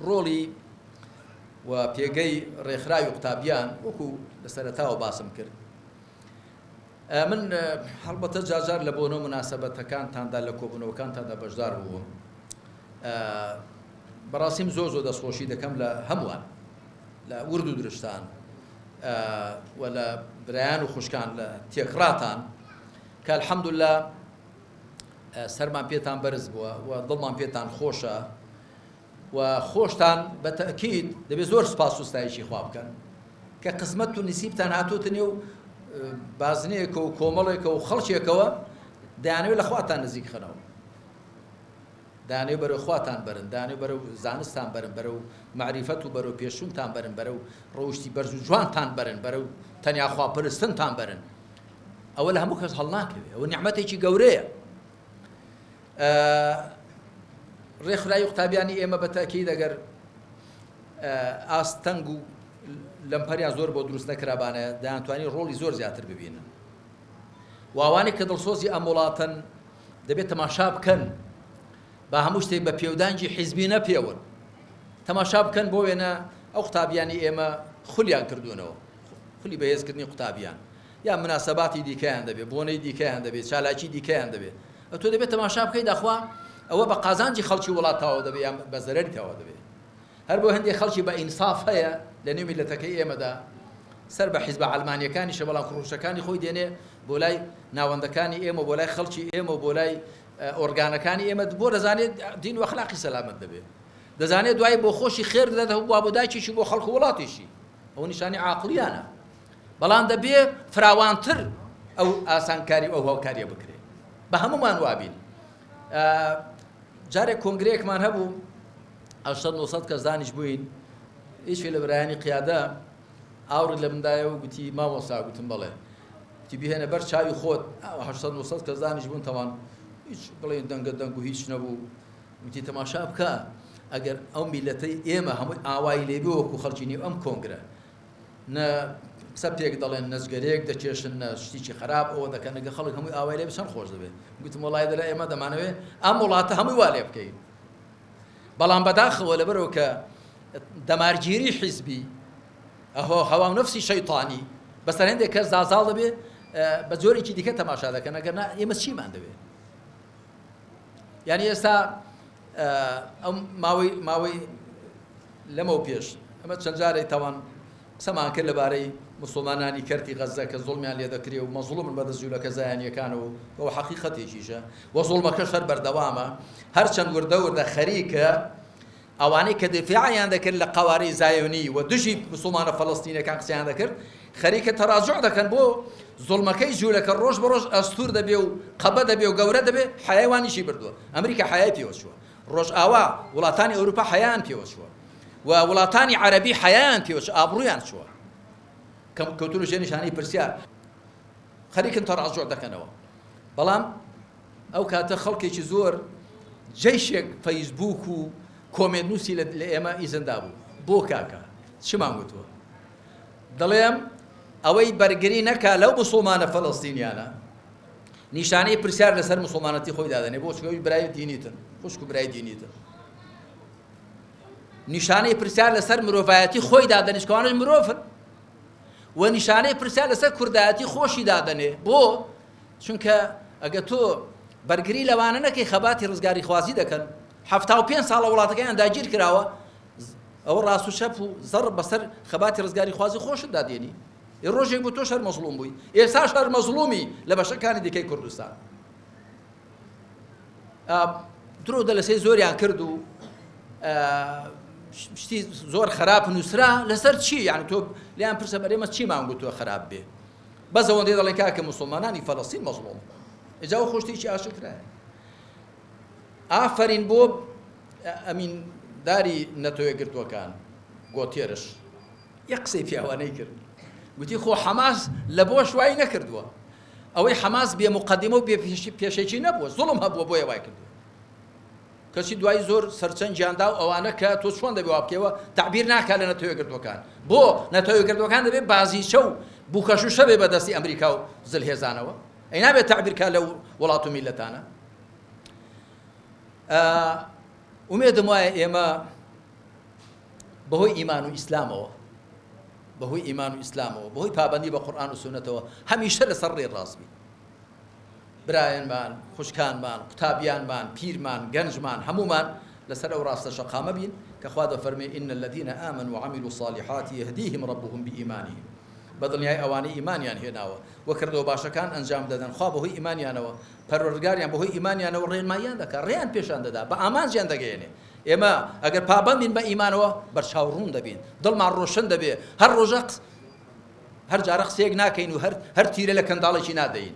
Speaker 1: ڕۆڵی و پێگەی ڕێکخراوی قوتابیان وەکو لە سەرەتاوە باسم کرد. من هەڵبەتە جاجار لە بۆنەوە مناسەبەتەکانتاندا لە کۆبوونەوەکانتاندا بەشدار بووم بەڕاستیم زۆر دەستخۆشی دەکەم لە هەمووان لە ورد و درشتان و لە برایان و خوشکان لە تێکڕاتان کە الحەمدوللا سەرمان پێتان بەرز بووە و دڵمان پێتان خۆشە و خۆشتان بە تەئکید دەبێت زۆر سوپاس و ستایشی خوا بکەن کە قسمەت و نسیبتان هاتووتە نێو بازنەیەکە و کۆمەڵێکە و خەڵکێکەوە دەیانەوێت لە خواتان نزیک خەنەوە دەیانەوێت بەرەو خواتان بەرن دەیانەوێت بەرەو زانستان بەرن بەرەو معریفەت و بەرەو پێشوونتان بەرن بەرەو ڕەوشتی بەرز و جوانتان بەرن بەرەو تەنیا خواپەرستنتان بەرن ئەوە لە هەموو کەس هەڵ ناکەوێت ئەوە نیعمەتێکی گەورەیە. ڕێکخراوی قوتابیانی ئێمە بە تەئکید ئەگەر ئاستەنگ و لەمپەریان زۆر بۆ دروست نەکرابانە دەیانتوانی ڕۆڵی زۆر زیاتر ببینن و ئەوانەی کە دڵسۆزی ئەم وڵاتن دەبێت تەماشا بکەن بە هەموو شتێک بە پێودانجی حیزبی نەپێون تەماشا بکەن بۆ وێنە ئەو قوتابیانی ئێمە خولیان کردوونەوە خولی بەهێزکردنی قوتابیان یا مناسەباتی دیکەیان دەبێت بۆنەی دیکەیان دەبێت چالاکی دیکەیان دەبێت ئەو تۆ دەبێت تەماشا بکەیت دەخوا ئەوە بە قازانجی خەڵکی وڵاتەوە دەبێت یان بە زەرەریتەوە دەبێت هەر بۆ هەندێک خەڵکی بە ئینساف هەیە لە نێو میلەتەکەی ئێمەدا سەر بە حیزبە عەلمانیەکانیشە بەڵام خڕوشەکانی خۆی دێنێ بۆ لای ناوەندەکانی ئێمە بۆ لای خەڵکی ئێمە بۆ لای ئۆرگانەکانی ئێمە بۆ دەزانێت دین و ئەخلاقی سەلامەت دەبێت دەزانێت دوای بۆ خۆشی خێر دەدات بۆ بۆ دایکیشی بۆ خەڵک و وڵاتیشی ئەوە نیشانی عاقلیانە بەڵام دەبێ فراوانتر ئەو ئاسانکاری ئەو هاوکاریە بکرێت بە هەمومان وابین. جارێک کۆنگرەیەکمان هەبوو 800 کەس دانیش بووین، هیچ لە برایانی قیادە ئاوڕ لە مندایە و گوتی مامۆستا، گوتم بەڵێ، گوتی بهێنە بەر چاوی خۆت. 800 کەس دانیش بوون تەوان هیچ بڵێن دەنگە دەنگ و هیچ نەبوو. گوتی تەماشا بکە ئەگەر ئەو میلەتەی ئێمە هەمووی ئاوای لێبێ وەکو خەڵکی نێو ئەم کۆنگرە نە قسە پێک دەڵێن نەزگەرەیەک دەکێشن نە شتێکی خراپ ئەوە دەکەن ئەگە خەڵک هەمووی ئاوای لێ بچەند خۆش دەبێت. گوتم وەڵای دەرە ئێمە دەمانەوێت ئەم وڵاتە هەمووی وا لێ بکەین. بەڵام بەداخەوە لەبەرەوە کە دەمارگیری حیزبی ئەهۆ هەوا و نەفسی شەیطانی بەسەر هەندێک کەس زازاڵ دەبێت بە جۆرێکی دیکە تەماشا دەکەن، ئەگەر نا ئێمە چیمان دەبێت؟ یعنی ئێستا ئەم ماوەی لەمەو پێش ئەمە چەند جارێک تاوان قسەمان کرد لەبارەی مسلمانانی کەرتی غەزە کە زوڵمیان لێ دەکرێ و مەزڵومن بەدەستجوولەکە زایانیەکانەوە ئەوە حەقیقەتێکیشە و زوڵمەکەش هەر بەردەوامە. هەرچەند وردە خەریکە ئەوانەی کە دفاعیان دەکرد لە قەوارەی زایۆنی و دژی مسلمانە فەڵەستینەکان قسەیان دەکرد، خەریکە تەراجوع دەکەن بۆ زوڵمەکەی جوولەکە ڕۆژ بە ڕۆژ ئەستور دەبێ و قەبە دەبێ و گەورە دەبێ. حیاوانیشی بردووە. ئەمریکا حیای پێوە چووە، ڕۆژئاوا وڵاتانی ئەوروپا حیایان پێوە چووە و وڵاتانی عەرەبی حیایان پێوە چووە، ئابڕوویان چووە. کەوتون و ژێنیشانەی پرسیار خەریکن تەراجوع دەکەنەوە. بەڵام ئەو کاتە خەڵکێکی زۆر جەیشێک فەیسبووک و کۆمێنت نووسی لە ئێمە ئیزندا بوو. بۆ کاکە چمان گوتووە؟ دەڵێم ئەوەی بەرگری نەکا لەو مسلمانە فەڵەستینیانە نیشانەی پرسیار لەسەر مسلمانەتی خۆی دادەنێ بۆ چکەوەی برای دینیتن، خوشک و برای دینیتن. نیشانەی پرسیار لەسەر مرۆڤایەتی خۆی دادەنێ، چکەوانش مرۆڤن، و نیشانەی پرسیار لەسەر کوردایەتی خۆشی دادەنێ. بۆ چونکە ئەگە تۆ بەرگری لەوانە نەکەی خەباتی ڕزگاری خوازی دەکەن، 75 ساڵە وڵاتەکەیان داگیر کراوە، ئەوە ڕاست و شەپ و زەڕ بەسەر خەباتی ڕزگاری خوازی خۆشت دادێنی. ڕۆژێک بوو تۆ شەر مەزڵوم بووی، ئێستا شەر مەزڵومی لە بەشەکانی دیکەی کوردستان. درۆ دەلەسەی زۆریان کرد و شتی زۆر خراپ نووسرا لەسەر چی؟ یعنی تۆ لیان پرسە بەرێمە چیمان گوتووە خراپ بێ؟ بەس ئەوەندەی دەڵێن کاکە مسلمانانی فەڵەستین مەزڵوم. ئێجا ئەو خۆشتێکی ئاشکرایە. ئافەرین بۆ ئەمین داری نەتۆیە گرتووەکان گۆتێرش یەک قسەی پیاوانەی کرد، گوتی خۆ حەماس لە بۆ شوای نەکردووە، ئەوەی حەماس بێ مقەدیمە و بێ پێشێکی نەبووە، زوڵم هەبووە بۆیە وای کردووە. کەسی دوای زۆر سەرچەنجیاندا و ئەوانە کە تۆ چۆن دەبێ وا بکەوە تعبیر ناکات لە نەتۆیە گرتووەکان. بۆ نەتۆیە گرتووەکان دەبێت بازیچە و بووکەشوشە بێ بەدەستی ئەمریکا و زلهێزانەوە، ئەی نابێت تعبیرکە لەو وڵات و میلەتانە. ئومێدم وایە ئێمە بەهۆی ئیمان و ئیسلامەوە، بەهۆی ئیمان و ئیسلامەوە، بەهۆی پابەندی بە قورئان و سونەتەوە هەمیشە لەسەر ڕێ ڕاست بین. برایانمان، خوشکانمان، قوتابیانمان، پیرمان، گەنجمان هەمومان لەسەر ئەو ڕاستە شەقامە بین کە خوا دەفەرمێ ئین الذین آمنوا وعملوا الصالحات يهديهم ربهم بإيمانهم. بەدڵنیای ئەوانەی ئیمانیان هێناوە و کردەوە باشەکان ئەنجام دەدەن، خوا بەهۆی ئیمانیانەوە پەروەردگاریان بەهۆی ئیمانیانەوە ڕێنماییان دەکات، ڕێیان پێشان دەدا، بە ئامانجیان دەگەیەنێ. ئێمە ئەگەر پابەندین بە ئیمانەوە بەرچاوڕوون دەبین، دڵمان ڕۆشن دەبێ، هەر ڕۆژە هەر جارە قسەیەک ناکەین و هەر تیرە لە کەنداڵێکی نادەین.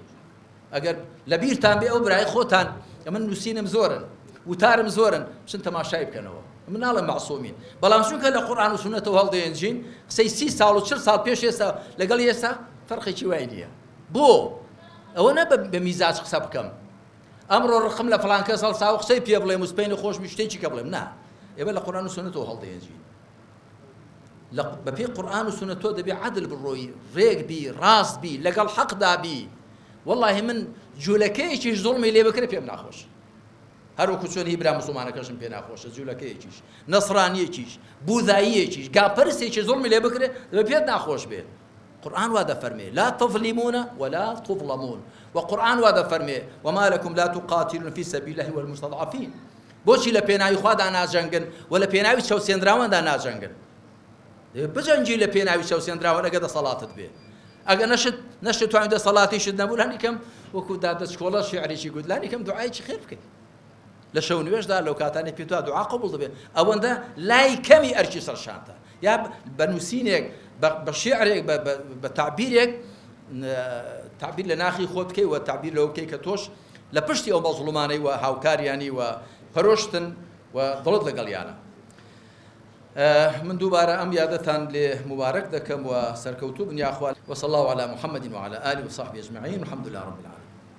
Speaker 1: ئەگەر لە بیرتان بێ ئەو برای خۆتان ئەمن نووسینم زۆرن وتارم زۆرن بچن تەماشای بکەنەوە، من ناڵێم مەعسوومین، بەڵام چونکە لە قورئان و سونەتەوە هەڵدەهێنجین قسەی 30 ساڵ و 40 ساڵ پێش ئێستا لەگەڵ ئێستا فەرقێکی وای نییە. بۆ ئەوە نە بە میزاج قسە بکەم، ئەمڕۆ ڕقم لە فڵان کەس هەڵسا و قسەی پێ بڵێم و سپەینی خۆشمی شتێکی کە بڵێم، نا، ئێمە لە قورئان و سونەتەوە هەڵدەهێنجین. بەپێی قورئان و سونەتەوە دەبێ عەدل بڕۆی، ڕێک بی، ڕاست بی، لەگەڵ حەقدا بی. والله من جوولەکەیەکیش زوڵمی لێ بکرێ پێم ناخۆش، هەروەکو چۆن هی برا مسلمانەکەشم پێ ناخۆشە، جوولەکەیەکیش، نەسڕانیەکیش، بوذاییەکیش، گاپەرسێکی زوڵمی لێ بکرێ دەبێ پێت ناخۆش بێت. قورئان وا دەفەرمێ لا تظلمون ولا تظلمون، وقورئان وا دەفەرمێ وما لكم لا تقاتلون في سبيل الله والمستضعفين. بۆچی لە پێناوی خوادا ناجەنگن و لە پێناوی چەوسێنراواندا ناجەنگن؟ بجەنگی لە پێناوی چەوسێنراوان ئەگە دەسەڵاتت بێ. ئەگە نەشت توانین دەسەڵاتیشت نەبوو لانی کەم وەکو دادەچکۆڵە شیعرێکی گوت لانی کەم دوعایکی خێر بکەیت لە شەو نوێژدا لەو کاتانی پێ دوعا قبول دەبێت. ئەوەندە لای کەمی ئەرکی سەرشانتە، یا بە نووسینێک بە شیعرێک بە تعبیرێک تعبیر لە ناخی خۆت بکەیت و تعبیر لەوە بکەیت کە تۆش لە پشتی ئەو مەزڵومانەی و هاوکاریانی و پەرۆشتن و دڵت لەگەڵیانە. من دووبارە ئەم یادەتان لێ مبارەک دەکەم و سەرکەوتوو بن یاخوا وصلى الله على محمد وعلى آله وصحبه أجمعين والحمد لله رب العالمين.